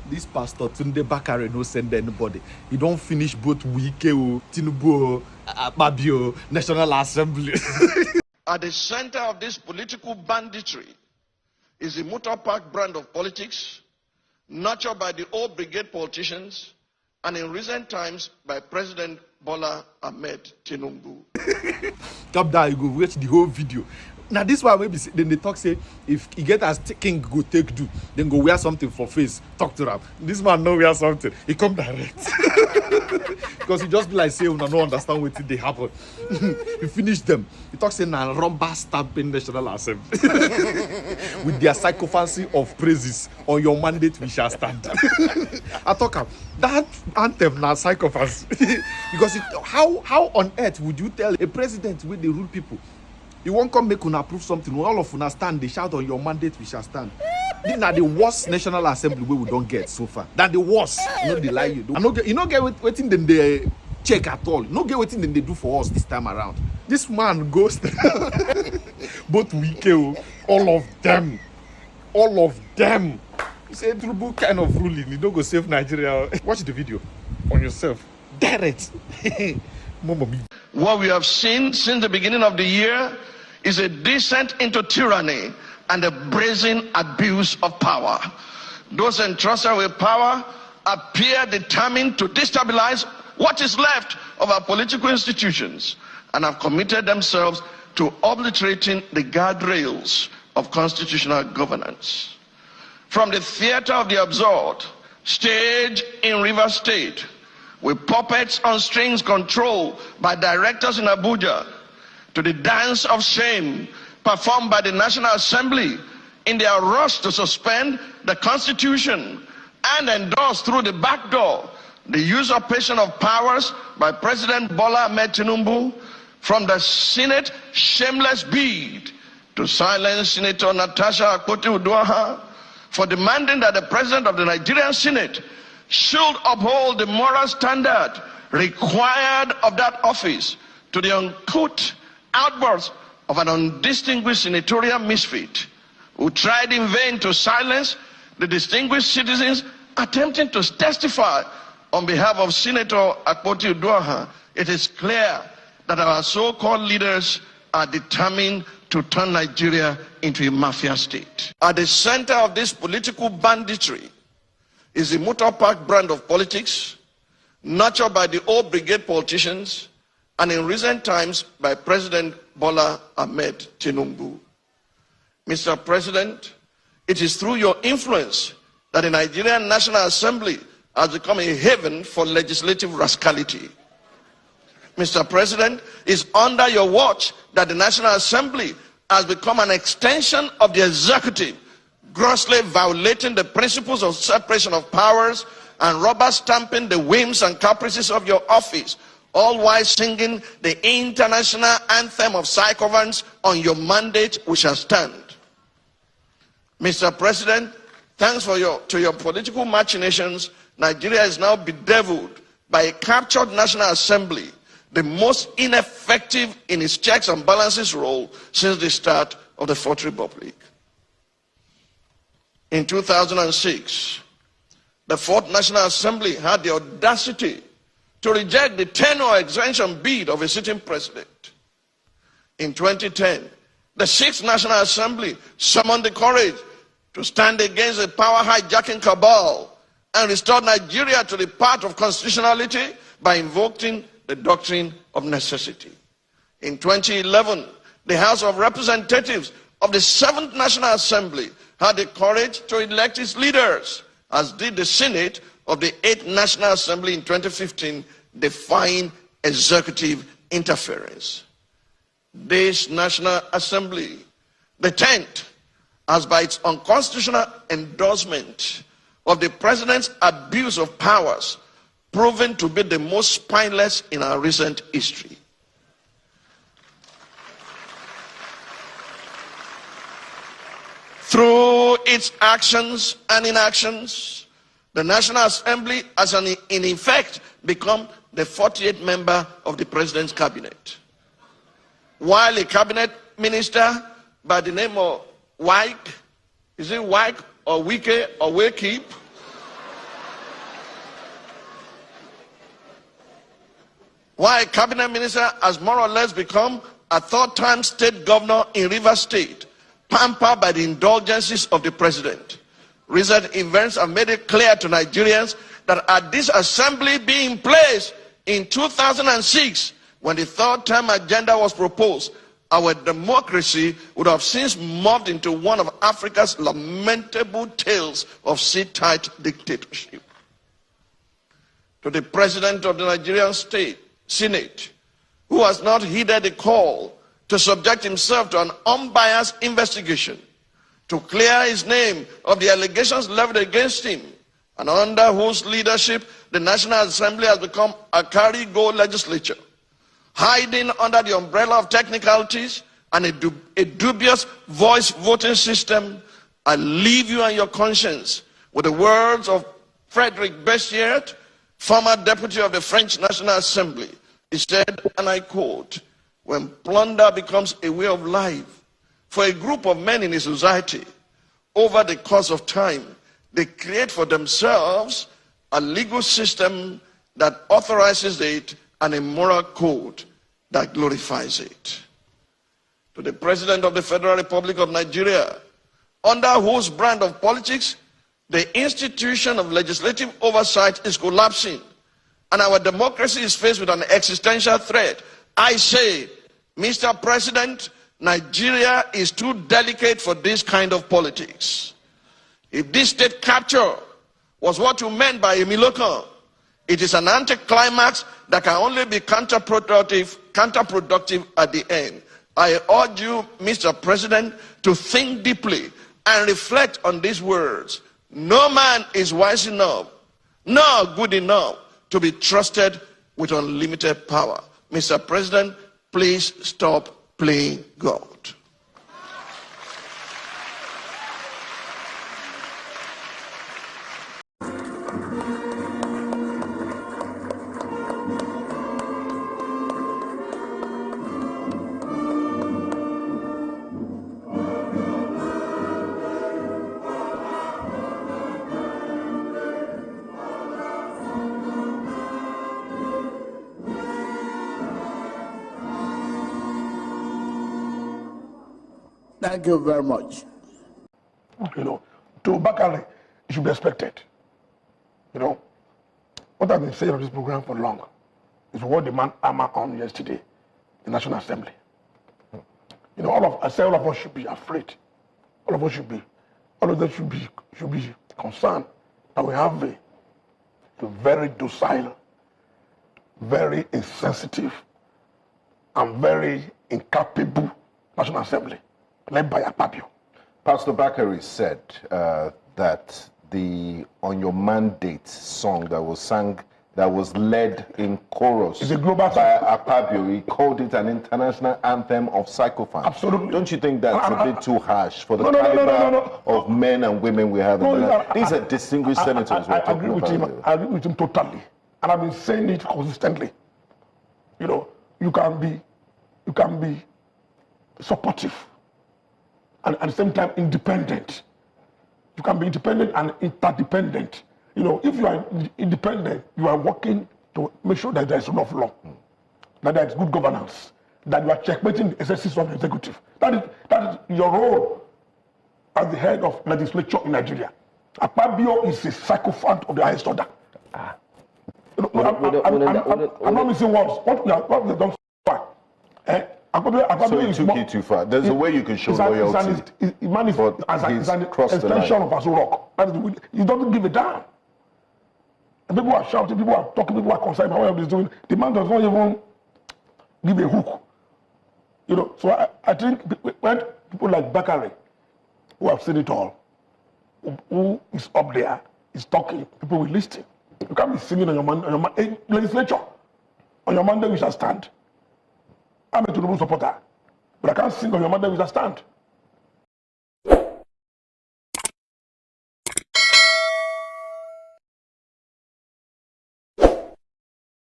This pastor Tunde Bakare no send anybody. He don't finish both Wike, Tinubu, Akpabio, National Assembly. At the center of this political banditry is the motor park brand of politics, nurtured by the old brigade politicians, and in recent times by President Bola Ahmed Tinubu. Top down, you go watch the whole video. Now this one maybe then they talk say if he get as king go take do, then go wear something for face, talk to them. This man no wear something, he come direct. Because he just be like say una no understand what they happen. He finish them. He talk say na rubber stamping National Assembly. With their sycophancy of praises, on your mandate we shall stand. I talk that anthem na sycophancy. Because how on earth would you tell a president with the rule people? You won't come make una approve something. When all of una stand, they shout on your mandate, we shall stand. These are the worst National Assembly we don't get so far. That the worst. You know they lie you. You don't get waiting then they check at all. No get waiting then they do for us this time around. This man goes both Wike, all of them. All of them. It's a terrible kind of ruling. You don't go save Nigeria. Watch the video on yourself. Direct. What we have seen since the beginning of the year is a descent into tyranny and a brazen abuse of power. Those entrusted with power appear determined to destabilize what is left of our political institutions and have committed themselves to obliterating the guardrails of constitutional governance. From the theater of the absurd, staged in Rivers State, with puppets on strings controlled by directors in Abuja, to the dance of shame performed by the National Assembly in their rush to suspend the Constitution and endorse through the back door the usurpation of powers by President Bola Ahmed Tinubu, from the Senate shameless bid to silence Senator Natasha Akpoti for demanding that the President of the Nigerian Senate should uphold the moral standard required of that office, to the uncouth outbursts of an undistinguished senatorial misfit who tried in vain to silence the distinguished citizens attempting to testify on behalf of Senator Akpoti Uduaghan. It is clear that our so-called leaders are determined to turn Nigeria into a mafia state. At the center of this political banditry is the motor park brand of politics, nurtured by the old brigade politicians, and in recent times by President Bola Ahmed Tinubu. Mr. President, it is through your influence that the Nigerian National Assembly has become a haven for legislative rascality. Mr. President, it's under your watch that the National Assembly has become an extension of the executive, grossly violating the principles of separation of powers and rubber stamping the whims and caprices of your office, all while singing the international anthem of sycophants on your mandate we shall stand. Mr. President, thanks to your political machinations, Nigeria is now bedeviled by a captured National Assembly, the most ineffective in its checks and balances role since the start of the Fourth Republic. In 2006, the Fourth National Assembly had the audacity to reject the tenure extension bid of a sitting president. In 2010, the Sixth National Assembly summoned the courage to stand against the power hijacking cabal and restore Nigeria to the path of constitutionality by invoking the doctrine of necessity. In 2011, the House of Representatives of the Seventh National Assembly had the courage to elect its leaders, as did the Senate of the Eighth National Assembly in 2015, defying executive interference. This National Assembly, the 10th, has by its unconstitutional endorsement of the President's abuse of powers proven to be the most spineless in our recent history. Through its actions and inactions, the National Assembly has in effect become the 48th member of the President's cabinet. While a cabinet minister by the name of Wike, is it Wike or Wike or Wake, Why a cabinet minister has more or less become a third-time state governor in Rivers State, pampered by the indulgences of the president. Recent events have made it clear to Nigerians that had this assembly been in place in 2006, when the third-term agenda was proposed, our democracy would have since morphed into one of Africa's lamentable tales of sit-tight dictatorship. To the president of the Nigerian Senate, who has not heeded the call to subject himself to an unbiased investigation, to clear his name of the allegations leveled against him, and under whose leadership the National Assembly has become a carry-go legislature, hiding under the umbrella of technicalities and a dubious voice voting system. I leave you and your conscience with the words of Frederic Bessiert, former deputy of the French National Assembly. He said, and I quote, "When plunder becomes a way of life for a group of men in a society, over the course of time, they create for themselves a legal system that authorizes it and a moral code that glorifies it." To the President of the Federal Republic of Nigeria, under whose brand of politics the institution of legislative oversight is collapsing and our democracy is faced with an existential threat, I say, Mr. President, Nigeria is too delicate for this kind of politics. If this state capture was what you meant by a Milokan, it is an anticlimax that can only be counterproductive at the end. I urge you, Mr. President, to think deeply and reflect on these words. No man is wise enough, nor good enough to be trusted with unlimited power. Mr. President, please stop playing God. Thank you very much. To Bakare, it should be expected. What I've been saying on this program for long is what the man hammered on yesterday in the National Assembly. All of us should be afraid. All of them should be concerned that we have a very docile, very insensitive, and very incapable National Assembly, led by Akpabio. Pastor Bakare said that the On Your Mandate song that was led in chorus is a global by Akpabio, he called it an international anthem of sycophants. Absolutely. Don't you think that's a bit too harsh for the caliber of men and women we have in the land? These are distinguished senators. I agree with him. I agree with him totally, and I've been saying it consistently. You can be supportive and at the same time independent. You can be independent and interdependent. If you are independent, you are working to make sure that there is rule of law, that there is good governance, that you are checkmating the excesses of the executive. That is your role as the head of legislature in Nigeria. Akpabio is a sycophant of the highest order. I'm not missing words. What we have done so far. So he took it too far. There's a way you can show loyalty. Man is an extension of Azurok. He doesn't give a damn. And people are shouting, people are talking, people are concerned about what he's doing. The man does not even give a hook. So I think when people like Bakare, who have seen it all, who is up there, is talking, people will listen. You can't be singing on your legislature. On your Monday we shall stand. I'm a Tinubu supporter, but I can't sing on your Monday we shall stand.